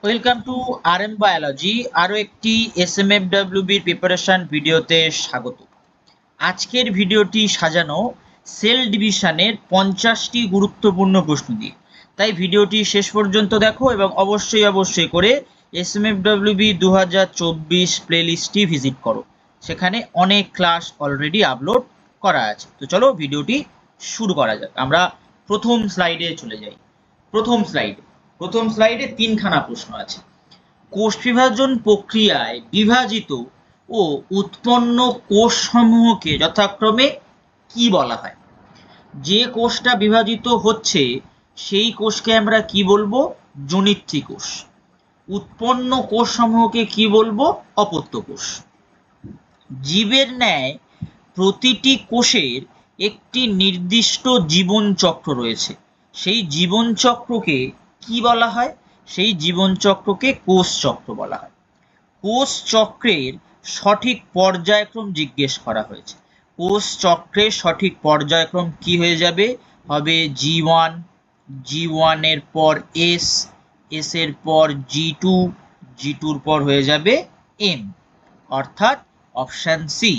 Welcome to RM biology. আরও একটি এসএমএফডব্লিউবির preparation ভিডিওতে স্বাগত। আজকের ভিডিওটি সাজানো সেল ডিভিশনের 50টি গুরুত্বপূর্ণ প্রশ্ন দিয়ে, তাই ভিডিওটি শেষ পর্যন্ত দেখো এবং অবশ্যই করে এসএমএফডব্লিউবি 2024 প্লেলিস্টটি ভিজিট করো। সেখানে অনেক ক্লাস অলরেডি আপলোড করা আছে। তো চলো ভিডিওটি শুরু করা যাক। আমরা প্রথম স্লাইডে চলে যাই। প্রথম স্লাইডে তিনখানা প্রশ্ন আছে। কোষ বিভাজন প্রক্রিয়ায় বিভাজিত ও উৎপন্ন কোষ সমূহকে যথাক্রমে কি বলা হয়? যে কোষটা বিভাজিত হচ্ছে সেই কোষকে আমরা কি বলবো? জনিত্রী কোষ। উৎপন্ন কোষ সমূহকে কি বলবো? অপত্য কোষ। জীবের ন্যায় প্রতিটি কোষের একটি নির্দিষ্ট জীবন চক্র রয়েছে। সেই জীবন চক্রকে কি বলা হয়? সেই জীবন চক্রকে কোষ চক্র বলা হয়। কোষ চক্রের সঠিক পর্যায়ক্রম জিজ্ঞেস করা হয়েছে। কোষ চক্রের সঠিক পর্যায়ক্রম কি হয়ে যাবে? হবে G1, G1 এর পর S, S এর পর G2, G2 পর হয়ে যাবে M, অর্থাৎ অপশন সি।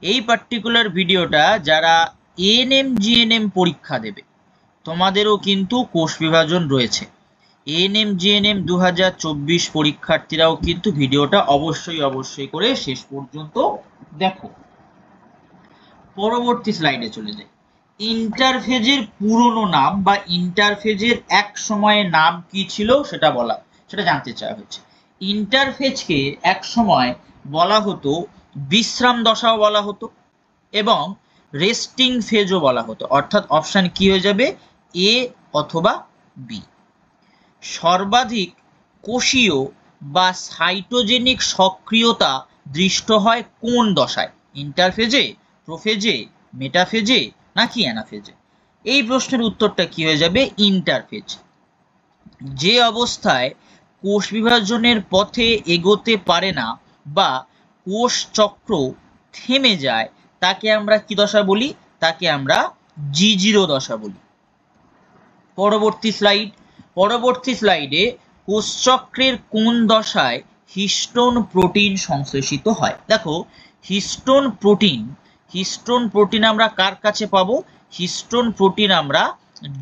এই পার্টিকুলার ভিডিওটা যারা এএনএম জিএনএম পরীক্ষা দেবে তোমাদেরও কিন্তু কোষ বিভাজন রয়েছে। এএনএম জিএনএম 2024 পরীক্ষার্থীরাও কিন্তু ভিডিওটা অবশ্যই করে শেষ পর্যন্ত দেখো। পরবর্তী স্লাইডে চলে যাই। ইন্টারফেজের পুরনো নাম বা ইন্টারফেজের এক সময়ের নাম কি ছিল সেটা জানতে চাওয়া হয়েছে। ইন্টারফেজকে এক সময় বলা হতো বিশ্রাম দশাও বলা হতো এবং রেস্টিং ফেজও বলা হতো, অর্থাৎ অপশন কি হয়ে যাবে? এ অথবা বি। সর্বাধিক কোষীয় বা সাইটোজেনিক সক্রিয়তা দৃষ্ট হয় কোন দশায়? ইন্টারফেজে, প্রোফেজে, মেটাফেজে নাকি অ্যানাফেজে? এই প্রশ্নের উত্তরটা কি হয়ে যাবে? ইন্টারফেজ। যে অবস্থায় কোষ বিভাজনের পথে এগোতে পারে না বা কোষ চক্র থেমে যায় তাকে আমরা কি দশা বলি? তাকে আমরা G0 দশা বলি। পরবর্তী স্লাইডে কোষচক্রের কোন দশায় হিস্টোন প্রোটিন সংশ্লেষিত হয়? দেখো, হিস্টোন প্রোটিন আমরা কার কাছে পাবো? হিস্টোন প্রোটিন আমরা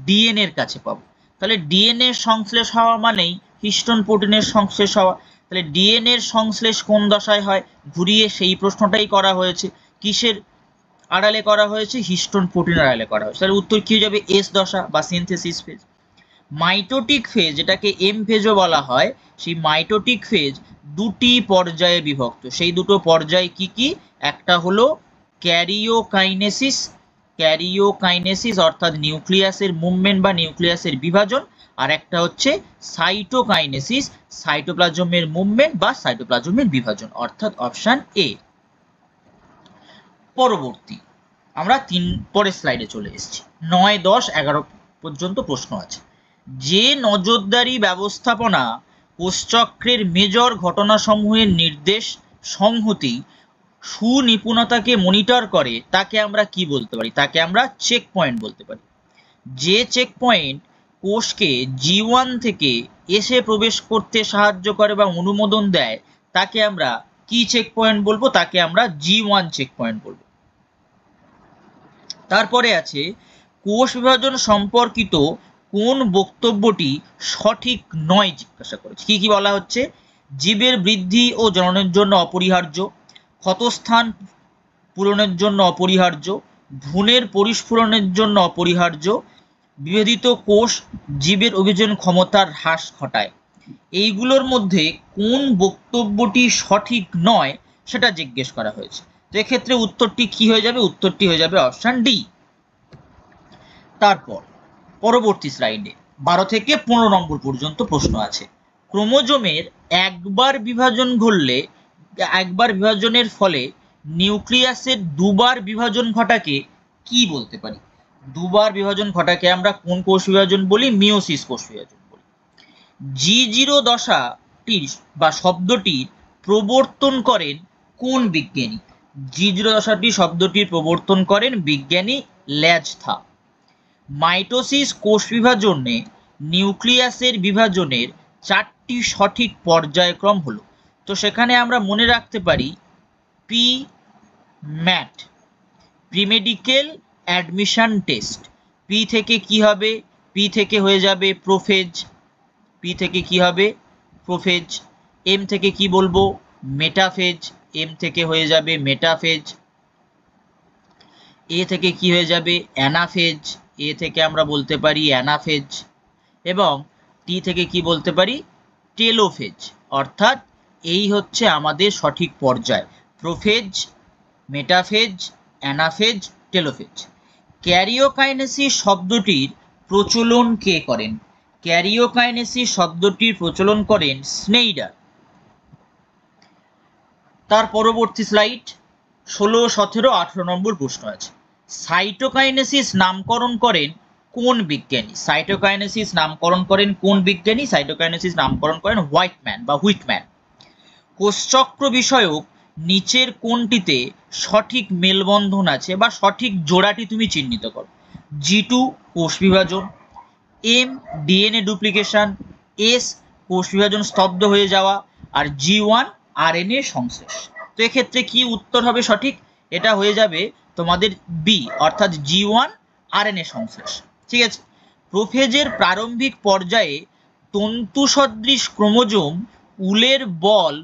ডিএনএ এর কাছে পাবো। তাহলে ডিএনএ সংশ্লেষ হওয়া মানেই হিস্টোন প্রোটিনের সংশ্লেষ হওয়া। তাহলে ডিএনএ এর সংশ্লেষ কোন দশায় হয়? ঘুরিয়ে সেই প্রশ্নটাই করা হয়েছে। কিসের আড়ালে করা হয়েছে? হিস্টোন প্রোটিন আড়ালে করা হয়েছে। তাহলে উত্তর কি হয়ে যাবে? এস দশা বা সিনথেসিস ফেজ। মাইটোটিক ফেজ, যেটাকে এম ফেজও বলা হয়, সেই মাইটোটিক ফেজ দুটি পর্যায়ে বিভক্ত। সেই দুটো পর্যায় কি কি? একটা হলো ক্যারিওকাইনেসিস অর্থাৎ নিউক্লিয়াসের মুভমেন্ট বা নিউক্লিয়াসের বিভাজন, আর একটা হচ্ছে সাইটোকাইনেসিস, সাইটোপ্লাজমের মুভমেন্ট বা সাইটোপ্লাজমের বিভাজন, অর্থাৎ অপশন এ। পরবর্তী আমরা পরের স্লাইডে চলে এসেছি। 9, 10, 11 পর্যন্ত প্রশ্ন আছে। যে নজরদারি ব্যবস্থাপনা কোষচক্রের মেজর ঘটনাসমূহের নির্দেশ, সংহতি, সুনিপুণতাকে মনিটর করে তাকে আমরা কি বলতে পারি? তাকে আমরা চেক পয়েন্ট বলতে পারি। যে চেক পয়েন্ট কোষকে G1 থেকে এসে প্রবেশ করতে সাহায্য করে বা অনুমোদন দেয় তাকে আমরা কি চেক পয়েন্ট বলবো? তাকে আমরা G1 চেক পয়েন্ট বলবো। তারপরে আছে কোষ বিভাজন সম্পর্কিত কোন বক্তব্যটি সঠিক নয় জিজ্ঞাসা করেছে। কি কি বলা হচ্ছে? জীবের বৃদ্ধি ও জননের জন্য অপরিহার্য, ক্ষতস্থান পূরণের জন্য অপরিহার্য, ভ্রূণের পরিস্ফুরণের জন্য অপরিহার্য, বিভেদিত কোষ জীবের অভিযোজন ক্ষমতার হ্রাস ঘটায়। এইগুলোর মধ্যে কোন বক্তব্যটি সঠিক নয় সেটা জিজ্ঞেস করা হয়েছে। তো এক্ষেত্রে উত্তরটি কি হয়ে যাবে? উত্তরটি হয়ে যাবে অপশন ডি। তারপর পরবর্তী স্লাইডে 12 থেকে 15 নম্বর পর্যন্ত প্রশ্ন আছে। ক্রোমোজোমের একবার বিভাজনের ফলে নিউক্লিয়াসের দুবার বিভাজন ঘটাকে কি বলতে পারি? দুবার বিভাজন ঘটাকে আমরা কোন কোষ বিভাজন বলি? মিওসিস কোষ বিভাজন বলি। G0 দশাটির বা শব্দটির প্রবর্তন করেন কোন বিজ্ঞানী? G0 দশাটি শব্দটির প্রবর্তন করেন বিজ্ঞানী ল্যাজথা। মাইটোসিস কোষ বিভাজনে নিউক্লিয়াসের বিভাজনের 4 চারটি সঠিক পর্যায়ক্রম হলো। তো সেখানে আমরা মনে রাখতে পারি P MAT, premedical admission test. P থেকে কি হবে? পি থেকে হয়ে যাবে প্রোফেজ। পি থেকে কি হবে? প্রোফেজ। এম থেকে কি বলবো? মেটাফেজ। এম থেকে হয়ে যাবে মেটাফেজ। এ থেকে কি হয়ে যাবে? অ্যানাফেজ। এ থেকে আমরা বলতে পারি অ্যানাফেজ। এবং টি থেকে কি বলতে পারি? টেলোফেজ। অর্থাৎ এই হচ্ছে আমাদের সঠিক পর্যায়, prophase, metaphase, anaphase, telophase. Karyokinesis শব্দটির প্রচলন কে করেন? ক্যারিওকাইনেসিস শব্দটির প্রচলন করেন স্নেইডার। তার পরবর্তী স্লাইড 16, 17, 18 নম্বর প্রশ্ন আছে। সাইটোকাইনেসিস নামকরণ করেন কোন বিজ্ঞানী? সাইটোকাইনেসিস নামকরণ করেন কোন বিজ্ঞানী? সাইটোকাইনেসিস নামকরণ করেন হুইটম্যান। কোষচক্র বিষয়ক নিচের কোনটিতে সঠিক মেলবন্ধন আছে বা সঠিক জোড়াটি তুমি চিহ্নিত করো? G2 কোষ বিভাজন, M ডিএনএ ডুপ্লিকেশন, S কোষ বিভাজন স্তব্ধ হয়ে যাওয়া, আর G1 আরএনএ সংশ্লেষ। তো এক্ষেত্রে কি উত্তর হবে সঠিক? এটা হয়ে যাবে তোমাদের বি, অর্থাৎ G1 আরএনএ সংশ্লেষ। ঠিক আছে। প্রোফেজের প্রারম্ভিক পর্যায়ে তন্তু সদৃশ ক্রোমোজোম উলের বল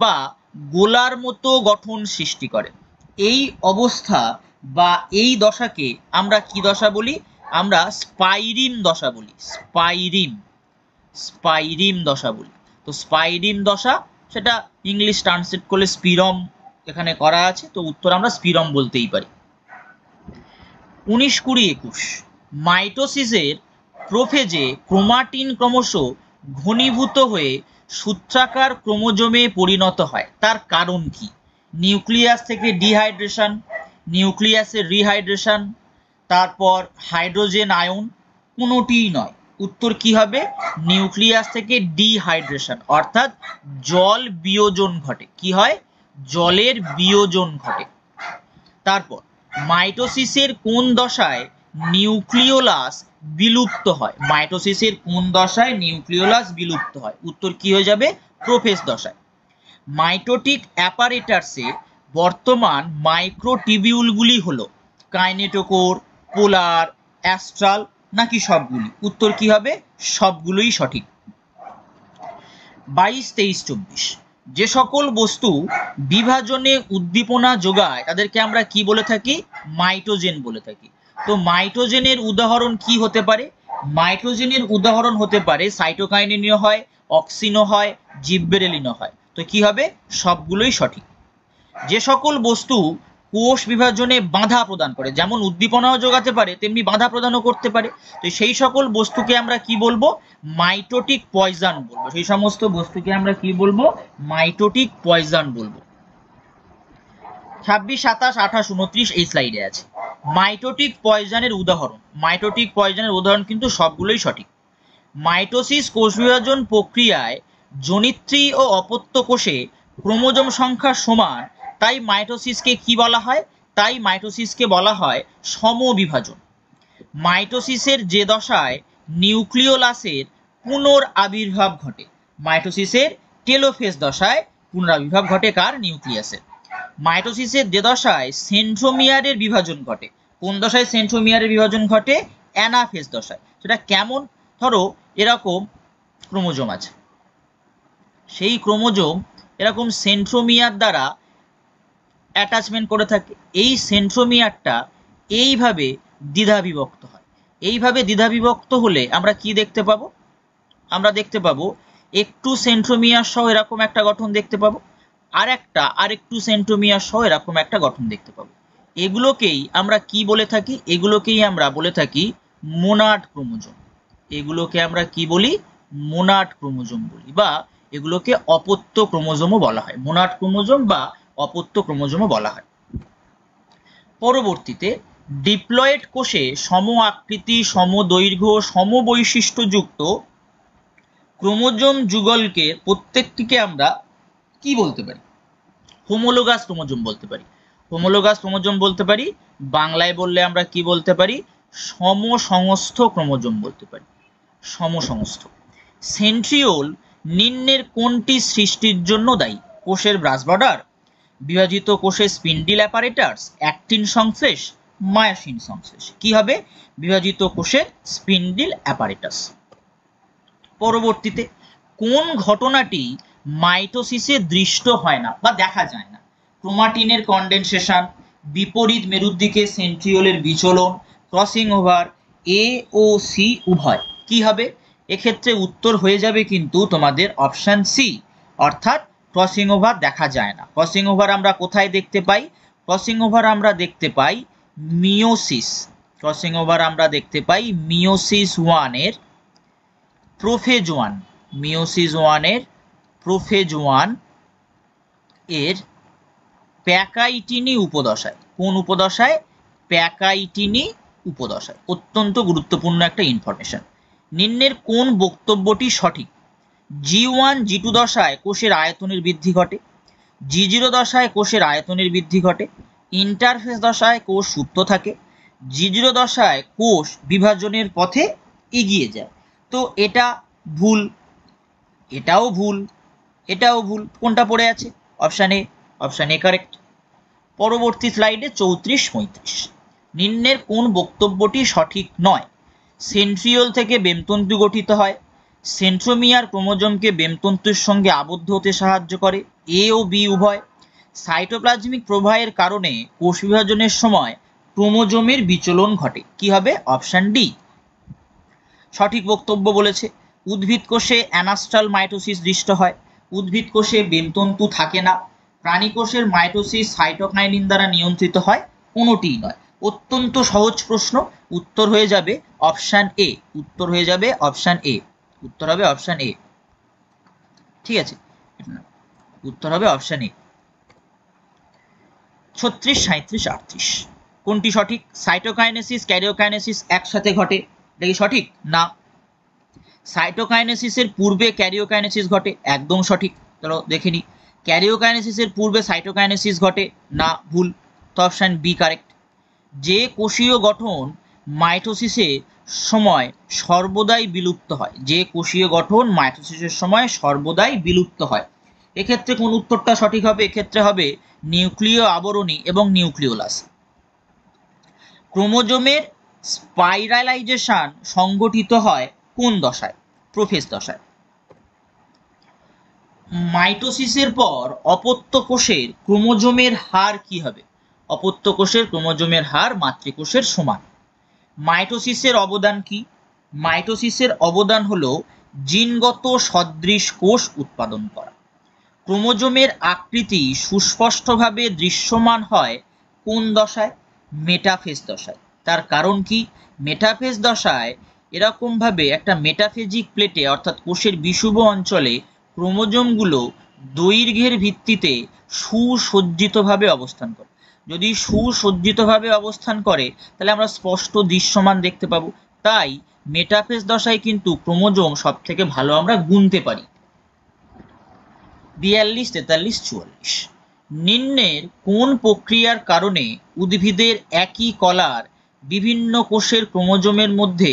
বা গোলার মতো গঠন সৃষ্টি করে। এই অবস্থা বা এই দশাকে আমরা কি দশা বলি? আমরা স্পাইরিম দশা বলি। স্পাইরিম দশা বলি। তো স্পাইরিম দশা, সেটা ইংলিশ ট্রান্সলেট করলে স্পিরম এখানে করা আছে, তো উত্তর আমরা স্পিরম বলতেই পারি। 19, 20, 21 মাইটোসিসের প্রোফেজে ক্রোমাটিন ক্রমশ ঘনীভূত হয়ে সূত্রাকার ক্রোমোজোমে পরিণত হয়, তার কারণ কি? নিউক্লিয়াস থেকে ডিহাইড্রেশন, নিউক্লিয়াসের রিহাইড্রেশন, তারপর হাইড্রোজেন আয়ন, কোনোটিই নয়। উত্তর কি হবে? নিউক্লিয়াস থেকে ডিহাইড্রেশন, অর্থাৎ জল বিয়োজন ঘটে। কি হয়? জলের বিয়োজন ঘটে। তারপর মাইটোসিসের কোন দশায় নিউক্লিওলাস বিলুপ্ত হয়? মাইটোসিসের কোন দশায় নিউক্লিওলাস বিলুপ্ত হয়? উত্তর কি হয়ে যাবে? প্রোফেজ দশায়। মাইটোটিক অ্যাপারেটাসে বর্তমান মাইক্রোটিবিউলগুলি হলো কাইনেটোকোর, পোলার, অ্যাস্ট্রাল নাকি সবগুলি? উত্তর কি হবে? সবগুলোই সঠিক। 22, 23, 24 যে সকল বস্তু বিভাজনে উদ্দীপনা যোগায় তাদেরকে আমরা কি বলে থাকি? মাইটোজেন বলে থাকি। তো মাইটোজেনের উদাহরণ কি হতে পারে? মাইটোজেনের উদাহরণ হতে পারে সাইটোকাইনিনও হয়, অক্সিনও হয়, জিববেরেলিনও হয়। তো কি হবে? সবগুলোই সঠিক। যে সকল বস্তু কোষ বিভাজনে বাধা প্রদান করে, যেমন উদ্দীপনাও যোগাতে পারে তেমনি বাধা প্রদানও করতে পারে, তো সেই সকল বস্তুকে আমরা কি বলবো? মাইটোটিক পয়জন বলবো। সেই সমস্ত বস্তুকে আমরা কি বলবো? মাইটোটিক পয়জন বলবো। 26, 27, 28, 29 এই স্লাইডে আছে মাইটোটিক পয়জনের উদাহরণ। মাইটোটিক পয়জনের উদাহরণ কিন্তু সবগুলোই সঠিক। মাইটোসিস কোষ বিভাজন প্রক্রিয়ায় জনিত্রী ও অপত্য কোষে ক্রোমোজোম সংখ্যা সমান, তাই মাইটোসিসকে কি বলা হয়? তাই মাইটোসিসকে বলা হয় সমবিভাজন। মাইটোসিসের যে দশায় নিউক্লিওলাসের পুনরাবির্ভাব ঘটে, মাইটোসিসের টেলোফেজ দশায় পুনরাবির্ভাব ঘটে কার? নিউক্লিয়াসের। মাইটোসিসের যে দশায় সেন্ট্রোমিয়ারের বিভাজন ঘটে, কোন দশায় সেন্ট্রোমিয়ারের বিভাজন ঘটে? অ্যানাফেজ দশায়। সেটা কেমন? ধরো এরকম ক্রোমোজোম আছে, সেই ক্রোমোজোম এরকম সেন্ট্রোমিয়ার দ্বারা অ্যাটাচমেন্ট করে থাকে। এই সেন্ট্রোমিয়ারটা এইভাবে দ্বিধা বিভক্ত হয়। এইভাবে দ্বিধা বিভক্ত হলে আমরা কি দেখতে পাবো? আমরা দেখতে পাবো একটু সেন্ট্রোমিয়ার সহ এরকম একটা গঠন দেখতে পাবো, আরেকটু সেন্ট্রোমিয়ার সহ এরকম একটা গঠন দেখতে পাবো। এগুলোকেই আমরা কি বলে থাকি? এগুলোকেই আমরা বলে থাকি মোনাড ক্রোমোজোম। এগুলোকে আমরা কি বলি? মোনাড ক্রোমোজোম বলি, বা এগুলোকে অপত্য ক্রোমোজোমও বলা হয়। মোনাড ক্রোমোজোম বা অপত্য ক্রোমোজোমও বলা হয়। পরবর্তীতে ডিপ্লয়েড কোষে সম আকৃতি, সম দৈর্ঘ্য, সম বৈশিষ্ট্যযুক্ত ক্রোমোজোম যুগলকের প্রত্যেকটিকে আমরা কি বলতে পারি? হোমোলোগাস ক্রোমোজোম বলতে পারি। হোমোলোগাস ক্রোমোজোম বলতে পারি। বাংলায় বললে আমরা কি বলতে পারি? সমসংস্থ ক্রোমোজোম বলতে পারি। সমসংস্থ। সেন্ট্রিওল নিম্নের কোনটি সৃষ্টির জন্য দায়ী? কোষের ব্রাশ বর্ডার, বিভাজিত কোষের স্পিন্ডিল অ্যাপারেটাস, অ্যাক্টিন সংশ্লেষ, মায়োসিন সংশ্লেষ। কি হবে? বিভাজিত কোষের স্পিন্ডিল অ্যাপারেটাস। পরবর্তীতে কোন ঘটনাটি মাইটোসিসে দৃষ্ট হয় না বা দেখা যায় না? ক্রোমাটিনের কনডেনসেশন, বিপরীত মেরুর দিকে সেন্ট্রিওলের বিচলন, ক্রসিং ওভার, এ ও সি উভয়। কি হবে? এক্ষেত্রে উত্তর হয়ে যাবে কিন্তু তোমাদের অপশন সি, অর্থাৎ ক্রসিং ওভার দেখা যায় না। ক্রসিং ওভার আমরা কোথায় দেখতে পাই? ক্রসিং ওভার আমরা দেখতে পাই মিওসিস। ক্রসিং ওভার আমরা দেখতে পাই মিওসিস ওয়ানের প্রোফেজ ওয়ান, মিওসিস ওয়ানের প্রোফেজ ওয়ান এর প্যাকাইটিনি উপদশায়। কোন উপদশায়? প্যাকাইটিনি উপদশায়। অত্যন্ত গুরুত্বপূর্ণ একটা ইনফরমেশন। নিম্নের কোন বক্তব্যটি সঠিক? G1 G2 দশায় কোষের আয়তনের বৃদ্ধি ঘটে, G0 দশায় কোষের আয়তনের বৃদ্ধি ঘটে, ইন্টারফেস দশায় কোষ সুপ্ত থাকে, G0 দশায় কোষ বিভাজনের পথে এগিয়ে যায়। তো এটা ভুল, এটাও ভুল, এটাও ভুল। কোনটা পড়ে আছে? Option A. Option A correct. পরবর্তী স্লাইডে 34-35। নিম্নের কোন বক্তব্যটি সঠিক নয়? সেন্ট্রিওল থেকে বেমতন্তু গঠিত হয়, সেন্ট্রোমিয়ার ক্রোমোজোমকে বেমতন্তুর সঙ্গে আবদ্ধ হতে সাহায্য করে, এ ও বি উভয়, সাইটোপ্লাজমিক প্রবাহের কারণে কোষ বিভাজনের সময় ক্রোমোজোমের বিচলন ঘটে। কি হবে? অপশান ডি সঠিক বক্তব্য বলেছে। উদ্ভিদ কোষে অ্যানাস্ট্রাল মাইটোসিস দৃষ্ট হয়, উদ্ভিদ কোষে বেমতন্তু থাকে না, প্রাণী কোষের মাইটোসিস সাইটোকাইনিন দ্বারা নিয়ন্ত্রিত হয়, কোনোটিই নয়। অত্যন্ত সহজ প্রশ্ন, উত্তর হয়ে যাবে অপশান এ। উত্তর হয়ে যাবে অপশান এ। উত্তর হবে অপশান এ। ঠিক আছে, উত্তর হবে অপশান এ। 36, 37, 38 কোনটি সঠিক? সাইটোকাইনেসিস ক্যারিওকাইনেসিস একসাথে ঘটে, এটা কি সঠিক? না। সাইটোকাইনেসিসের পূর্বে ক্যারিওকাইনেসিস ঘটে, একদম সঠিক। চলো দেখে নি। ক্যারিওকাইনেসিসের পূর্বে সাইটোকাইনেসিস ঘটে, না, ভুল। তো অপশান বি কারেক্ট। যে কোষীয় গঠন মাইটোসিসের সময় সর্বদাই বিলুপ্ত হয়, যে কোষীয় গঠন মাইটোসিসের সময় সর্বদাই বিলুপ্ত হয়, এক্ষেত্রে কোন উত্তরটা সঠিক হবে? এক্ষেত্রে হবে নিউক্লিয় আবরণী এবং নিউক্লিওলাস। ক্রোমোজোমের স্পাইরালাইজেশন সংগঠিত হয় কোন দশায়? প্রোফেজ দশায়। মাইটোসিসের পর অপত্য কোষের ক্রোমোজোমের হার কি হবে? অপত্য কোষের ক্রোমোজোমের হার মাতৃকোষের সমান। মাইটোসিসের অবদান কি? মাইটোসিসের অবদান হলো জিনগত সদৃশ কোষ উৎপাদন করা। ক্রোমোজোমের আকৃতি সুস্পষ্টভাবে দৃশ্যমান হয় কোন দশায়? মেটাফেজ দশায়। তার কারণ কি? মেটাফেজ দশায় এরকম ভাবে একটা মেটাফেজিক প্লেটে অর্থাৎ কোষের বিষুব অঞ্চলে ক্রোমোজোমগুলো দৈর্ঘ্যের ভিত্তিতে সুসজ্জিতভাবে অবস্থান করে। যদি সুসজ্জিতভাবে অবস্থান করে তাহলে আমরা স্পষ্ট দৃশ্যমান দেখতে পাবো। তাই মেটাফেজ দশায় কিন্তু ক্রোমোজোম সব থেকে ভালো আমরা গুনতে পারি। 42, 43, 44 নিম্নের কোন প্রক্রিয়ার কারণে উদ্ভিদের একই কলার বিভিন্ন কোষের ক্রোমোজোমের মধ্যে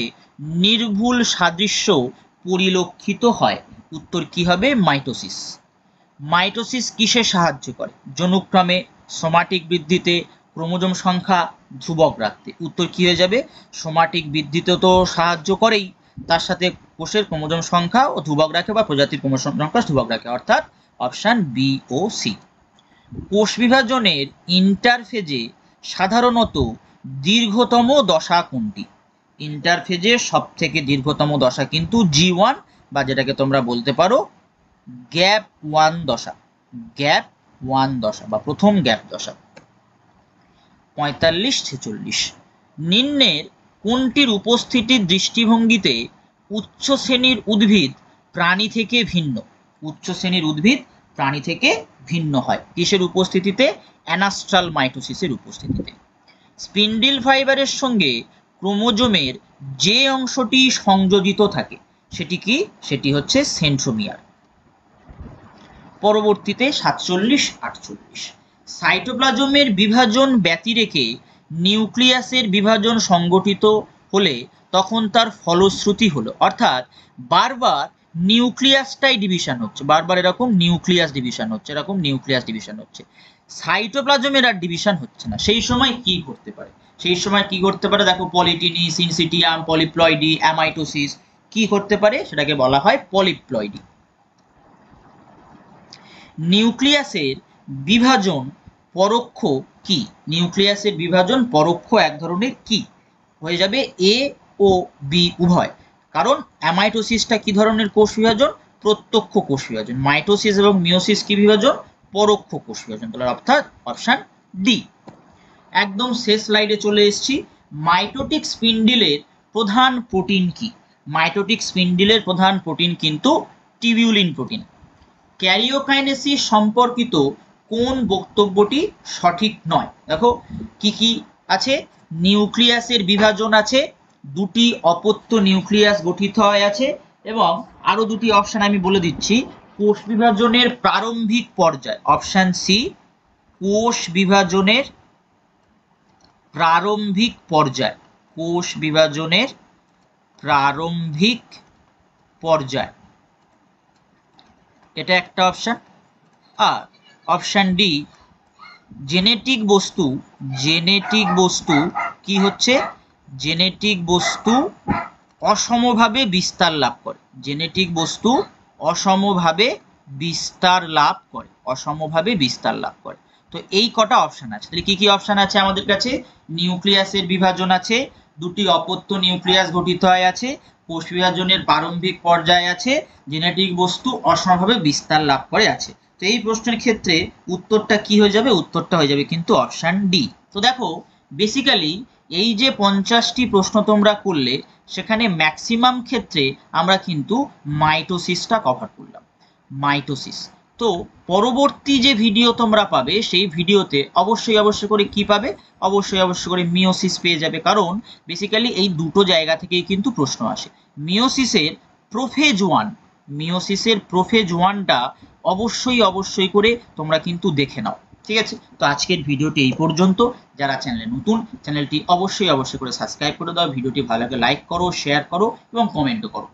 নির্ভুল সাদৃশ্য পরিলক্ষিত হয়? উত্তর কি হবে? মাইটোসিস। মাইটোসিস কিসে সাহায্য করে? যৌনক্রমে, সোমাটিক বৃদ্ধিতে, ক্রোমোজোম সংখ্যা ধ্রুবক রাখতে। উত্তর কি হয়ে যাবে? সোমাটিক বৃদ্ধিতে তো সাহায্য করেই, তার সাথে কোষের ক্রোমোজোম সংখ্যা ও ধ্রুবক রাখে বা প্রজাতির ক্রোমোজোম সংখ্যা ধ্রুবক রাখে, অর্থাৎ অপশান বি ও সি। কোষ বিভাজনের ইন্টারফেজে সাধারণত দীর্ঘতম দশা কোনটি? ইন্টারফেজের সব থেকে দীর্ঘতম দশা কিন্তু G1 বা যেটাকে তোমরা বলতে পারো গ্যাপ 1 দশা। গ্যাপ 1 দশা বা প্রথম গ্যাপ দশা। 45, 46 নিম্নের কোনটির উপস্থিতির দৃষ্টিভঙ্গিতে উচ্চ শ্রেণীর উদ্ভিদ প্রাণী থেকে ভিন্ন? উচ্চ শ্রেণীর উদ্ভিদ প্রাণী থেকে ভিন্ন হয় কিসের উপস্থিতিতে? অ্যানাস্ট্রাল মাইটোসিসের উপস্থিতিতে। স্পিন্ডিল ফাইবারের সঙ্গে ক্রোমোজোমের যে অংশটি সংযোজিত থাকে সেটি কি? সেটি হচ্ছে সেন্ট্রোমিয়ার। পরবর্তীতে 47, 48 সাইটোপ্লাজমের বিভাজন ব্যতিরেকে নিউক্লিয়াসের বিভাজন সংগঠিত হলে তখন তার ফলশ্রুতি হলো, অর্থাৎ বারবার নিউক্লিয়াসটাই ডিভিশন হচ্ছে, বারবার এরকম নিউক্লিয়াস ডিভিশন হচ্ছে, এরকম নিউক্লিয়াস ডিভিশন হচ্ছে, সাইটোপ্লাজমের আর ডিভিশন হচ্ছে না, সেই সময় কি করতে পারে? সেই সময় কি করতে পারে? দেখো পলিটিনি, সিনসিটিয়াম, পলিপ্লয়েডি, অ্যামাইটোসিস, কি করতে পারে? সেটাকে বলা হয় পলিপ্লয়েডি। নিউক্লিয়াসের বিভাজন পরোক্ষ কি? নিউক্লিয়াসের বিভাজন পরোক্ষ এক ধরনের কি? হয়ে যাবে এ ও বি উভয়। কারণ অ্যামাইটোসিসটা কি ধরনের কোষ বিভাজন? প্রত্যক্ষ কোষ বিভাজন। মাইটোসিস এবং মিওসিস কি বিভাজন? পরোক্ষ কোষ বিভাজন। তাহলে অর্থাৎ অপশন ডি। একদম শেষ স্লাইডে চলে এসেছি। মাইটোটিক স্পিন্ডিলের প্রধান প্রোটিন কি? মাইটোটিক স্পিন্ডিলের প্রধান প্রোটিন কিন্তু টিবিউলিন প্রোটিন। ক্যারিওকাইনেসিস সম্পর্কিত কোন বক্তব্যটি সঠিক নয়? দেখো কি কি আছে। নিউক্লিয়াসের বিভাজন আছে, দুটি অপত্য নিউক্লিয়াস গঠিত হয়ে আছে, এবং আরো দুটি অপশন আমি বলে দিচ্ছি। কোষ বিভাজনের প্রারম্ভিক পর্যায়, অপশন সি, কোষ বিভাজনের প্রারম্ভিক পর্যায়, কোষ বিভাজনের প্রারম্ভিক পর্যায়, এটা একটা অপশন। আর অপশন ডি, জেনেটিক বস্তু, জেনেটিক বস্তু কি হচ্ছে? জেনেটিক বস্তু অসমভাবে বিস্তার লাভ করে, জেনেটিক বস্তু অসমভাবে বিস্তার লাভ করে, অসমভাবে বিস্তার লাভ করে। তো এই কটা অপশন আছে। তাহলে কি কি অপশন আছে আমাদের কাছে? নিউক্লিয়াসের বিভাজন আছে, দুটি অপত্য নিউক্লিয়াস গঠিত হয়ে আছে, কোষ বিভাজনের প্রারম্ভিক পর্যায়ে আছে, জেনেটিক বস্তু অসমভাবে বিস্তার লাভ করে আছে। তো এই প্রশ্নের ক্ষেত্রে উত্তরটা কি হয়ে যাবে? উত্তরটা হয়ে যাবে কিন্তু অপশন ডি। তো দেখো বেসিক্যালি এই যে 50টি প্রশ্ন তোমরা করলে, সেখানে ম্যাক্সিমাম ক্ষেত্রে আমরা কিন্তু মাইটোসিসটা কভার করলাম, মাইটোসিস। তো পরবর্তী যে ভিডিও তোমরা পাবে, সেই ভিডিওতে অবশ্যই করে কি পাবে? অবশ্যই করে মিওসিস পেয়ে যাবে। কারণ বেসিক্যালি এই দুটো জায়গা থেকেই কিন্তু প্রশ্ন আসে। মিওসিসের প্রোফেজ ওয়ান, মিওসিসের প্রোফেজ ওয়ানটা অবশ্যই করে তোমরা কিন্তু দেখে নাও, ঠিক আছে? তো আজকের ভিডিওটি এই পর্যন্ত। যারা চ্যানেলে নতুন, চ্যানেলটি অবশ্যই করে সাবস্ক্রাইব করে দাও, ভিডিওটি ভালো লাগে লাইক করো, শেয়ার করো এবং কমেন্টও করো।